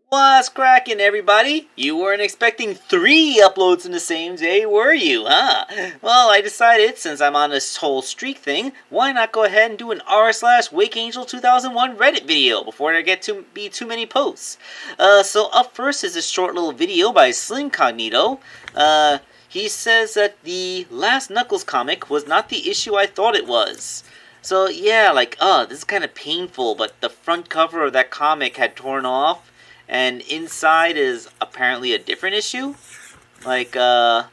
What's cracking, everybody? You weren't expecting 3 uploads in the same day, were you, huh? Well, I decided, since I'm on this whole streak thing, why not go ahead and do an r/Wakeangel2001 Reddit video before there get to be too many posts. So up first is a short little video by Slimcognito. He says that the last Knuckles comic was not the issue I thought it was. So yeah, this is kind of painful, but the front cover of that comic had torn off, and inside is apparently a different issue. That's the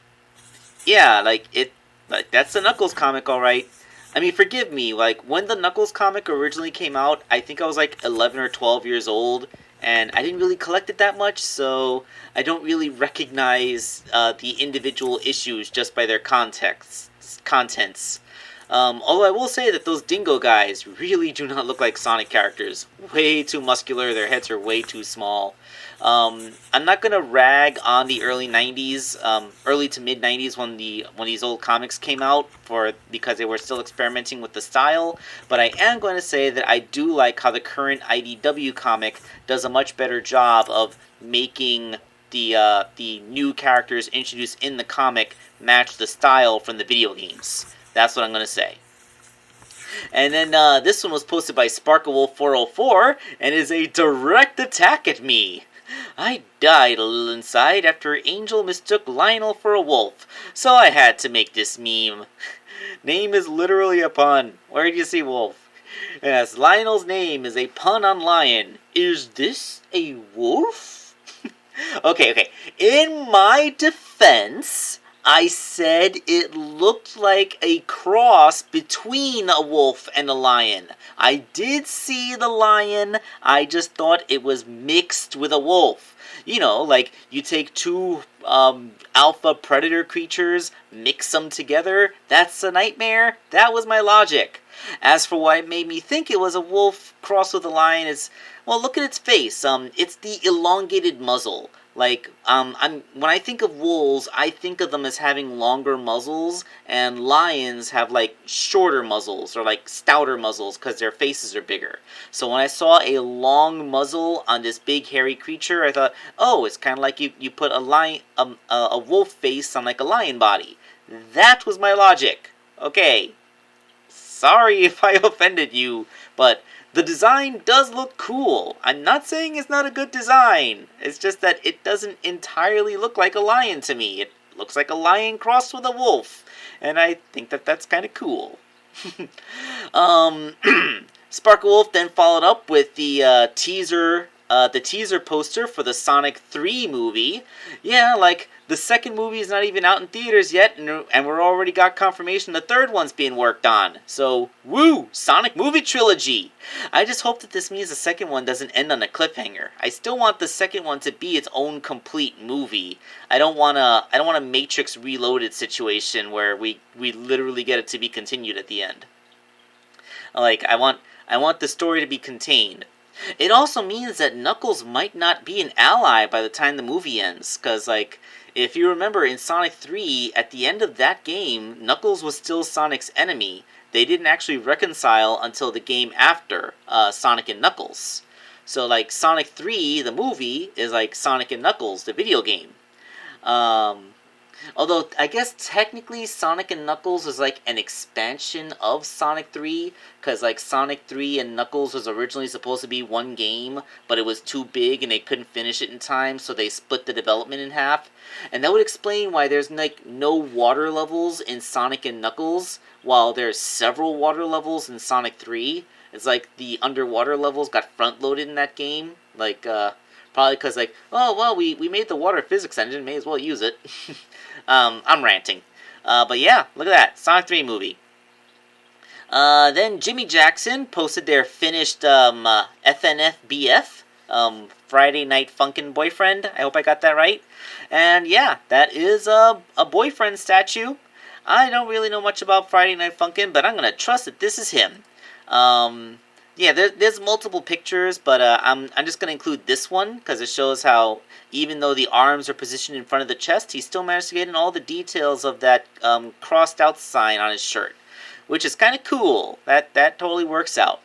Knuckles comic, alright. I mean, forgive me, when the Knuckles comic originally came out, I think I was 11 or 12 years old, and I didn't really collect it that much, so I don't really recognize the individual issues just by their contents. Although I will say that those dingo guys really do not look like Sonic characters. Way too muscular, their heads are way too small. I'm not gonna rag on the early 90s, early to mid 90s when these old comics came out, because they were still experimenting with the style, but I am going to say that I do like how the current IDW comic does a much better job of making the new characters introduced in the comic match the style from the video games. That's what I'm going to say. And then this one was posted by SparkleWolf404 and is a direct attack at me. I died a little inside after Angel mistook Lionel for a wolf, so I had to make this meme. Name is literally a pun. Where did you see wolf? Yes, Lionel's name is a pun on lion. Is this a wolf? Okay. In my defense, I said it looked like a cross between a wolf and a lion. I did see the lion, I just thought it was mixed with a wolf. You know, you take two alpha predator creatures, mix them together, that's a nightmare. That was my logic. As for what made me think it was a wolf crossed with a lion is, well, look at its face. It's the elongated muzzle. When I think of wolves, I think of them as having longer muzzles, and lions have, shorter muzzles, or, stouter muzzles, because their faces are bigger. So when I saw a long muzzle on this big, hairy creature, I thought, oh, it's kind of like you put a wolf face on, a lion body. That was my logic. Okay. Sorry if I offended you, but the design does look cool. I'm not saying it's not a good design. It's just that it doesn't entirely look like a lion to me. It looks like a lion crossed with a wolf. And I think that that's kind of cool. Sparklewolf then followed up with the teaser poster for the Sonic 3 movie. Yeah, the second movie is not even out in theaters yet, and we're already got confirmation the third one's being worked on. So, woo! Sonic movie trilogy! I just hope that this means the second one doesn't end on a cliffhanger. I still want the second one to be its own complete movie. I don't want a Matrix Reloaded situation where we literally get it to be continued at the end. I want the story to be contained. It also means that Knuckles might not be an ally by the time the movie ends, because, if you remember in Sonic 3, at the end of that game, Knuckles was still Sonic's enemy. They didn't actually reconcile until the game after Sonic and Knuckles. So, Sonic 3, the movie, is Sonic and Knuckles, the video game. Although, I guess technically Sonic and Knuckles is an expansion of Sonic 3, because Sonic 3 and Knuckles was originally supposed to be one game, but it was too big and they couldn't finish it in time, so they split the development in half. And that would explain why there's no water levels in Sonic and Knuckles, while there's several water levels in Sonic 3. It's the underwater levels got front-loaded in that game, probably because, we made the water physics engine, may as well use it. I'm ranting. But yeah, look at that. Sonic 3 movie. Then Jimmy Jackson posted their finished FNFBF, Friday Night Funkin' Boyfriend. I hope I got that right. And yeah, that is a boyfriend statue. I don't really know much about Friday Night Funkin', but I'm going to trust that this is him. Yeah, there's multiple pictures, but I'm just going to include this one, because it shows how, even though the arms are positioned in front of the chest, he still managed to get in all the details of that crossed out sign on his shirt, which is kind of cool. That totally works out.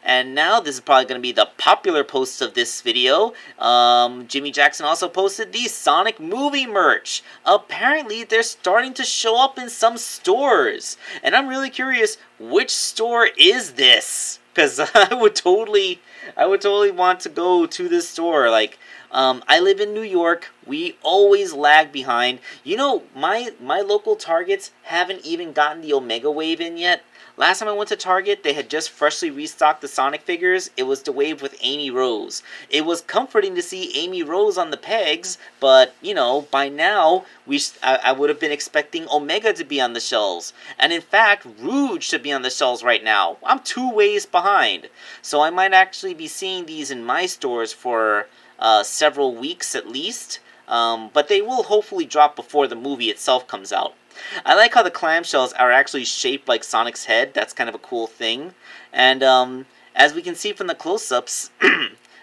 And now this is probably going to be the popular post of this video. Jimmy Jackson also posted the Sonic movie merch. Apparently they're starting to show up in some stores. And I'm really curious, which store is this? Because I would totally want to go to this store. Like, I live in New York. We always lag behind. You know, my local Targets haven't even gotten the Omega Wave in yet. Last time I went to Target, they had just freshly restocked the Sonic figures. It was the wave with Amy Rose. It was comforting to see Amy Rose on the pegs, but, you know, by now, I would have been expecting Omega to be on the shelves. And in fact, Rouge should be on the shelves right now. I'm 2 ways behind. So I might actually be seeing these in my stores for several weeks at least. But they will hopefully drop before the movie itself comes out. I like how the clamshells are actually shaped like Sonic's head. That's kind of a cool thing. And as we can see from the close-ups,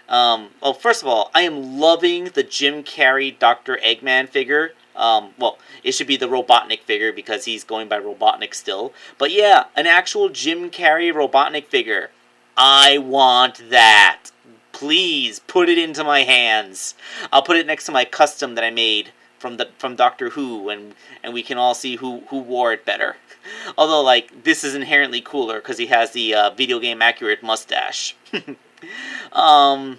well, first of all, I am loving the Jim Carrey Dr. Eggman figure. Well, it should be the Robotnik figure because he's going by Robotnik still. But yeah, an actual Jim Carrey Robotnik figure. I want that. Please put it into my hands. I'll put it next to my custom that I made from Doctor Who, and we can all see who wore it better. Although, like, this is inherently cooler because he has the video game accurate mustache. And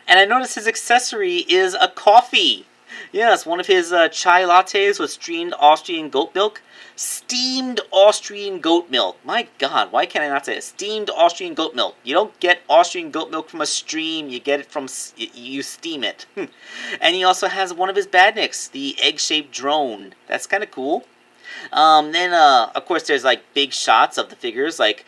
I noticed his accessory is a coffee. Yes, one of his chai lattes with steamed Austrian goat milk. Steamed Austrian goat milk. My God, why can't I not say it? Steamed Austrian goat milk. You don't get Austrian goat milk from a stream. You get it from, you steam it. And he also has one of his badniks, the egg-shaped drone. That's kind of cool. Then, of course, there's, like, big shots of the figures. Like,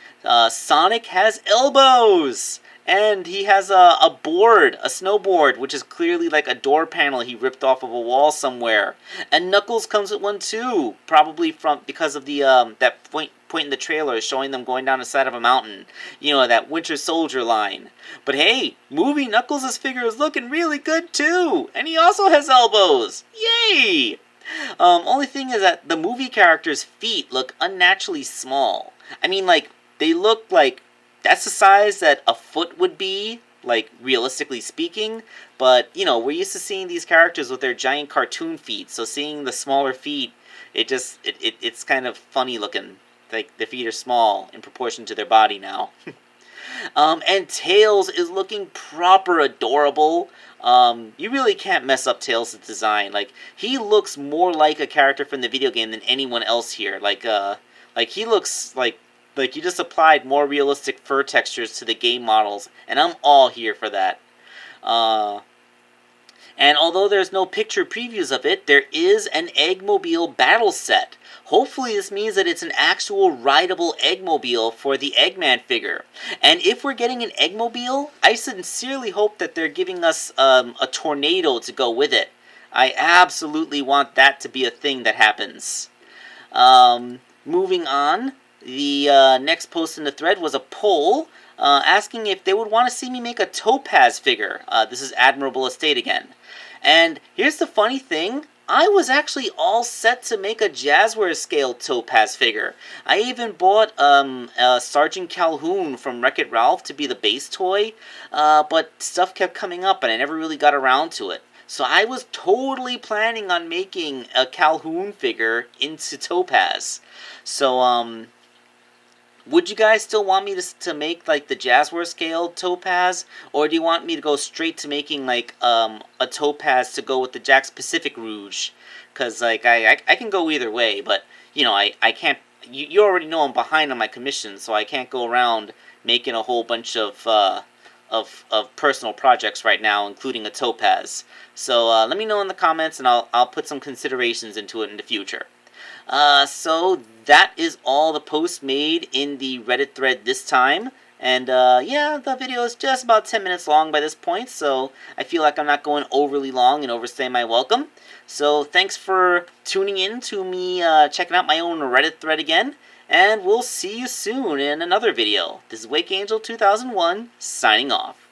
Sonic has elbows! And he has a board, a snowboard, which is clearly like a door panel he ripped off of a wall somewhere. And Knuckles comes with one too, probably because of the that point in the trailer showing them going down the side of a mountain. You know, that Winter Soldier line. But hey, movie Knuckles' figure is looking really good too, and he also has elbows. Yay! Only thing is that the movie character's feet look unnaturally small. I mean, like, they look like that's the size that a foot would be, like, realistically speaking. But, you know, we're used to seeing these characters with their giant cartoon feet. So seeing the smaller feet, it's kind of funny looking. Like, the feet are small in proportion to their body now. And Tails is looking proper adorable. You really can't mess up Tails' design. Like, he looks more like a character from the video game than anyone else here. Like he looks like you just applied more realistic fur textures to the game models, and I'm all here for that. And although there's no picture previews of it, there is an Eggmobile battle set. Hopefully this means that it's an actual rideable Eggmobile for the Eggman figure. And if we're getting an Eggmobile, I sincerely hope that they're giving us a tornado to go with it. I absolutely want that to be a thing that happens. Moving on. The next post in the thread was a poll asking if they would want to see me make a Topaz figure. This is Admirable Estate again. And here's the funny thing. I was actually all set to make a Jazzware scale Topaz figure. I even bought Sergeant Calhoun from Wreck-It Ralph to be the base toy, but stuff kept coming up and I never really got around to it. So I was totally planning on making a Calhoun figure into Topaz. So, would you guys still want me to make, like, the Jazzware scale Topaz? Or do you want me to go straight to making, like, a Topaz to go with the Jakks Pacific Rouge? Because, like, I can go either way, but, you know, I can't... You already know I'm behind on my commission, so I can't go around making a whole bunch of personal projects right now, including a Topaz. So, let me know in the comments, and I'll put some considerations into it in the future. So that is all the posts made in the Reddit thread this time. And, yeah, the video is just about 10 minutes long by this point, so I feel like I'm not going overly long and overstaying my welcome. So thanks for tuning in to me checking out my own Reddit thread again, and we'll see you soon in another video. This is Wakeangel2001, signing off.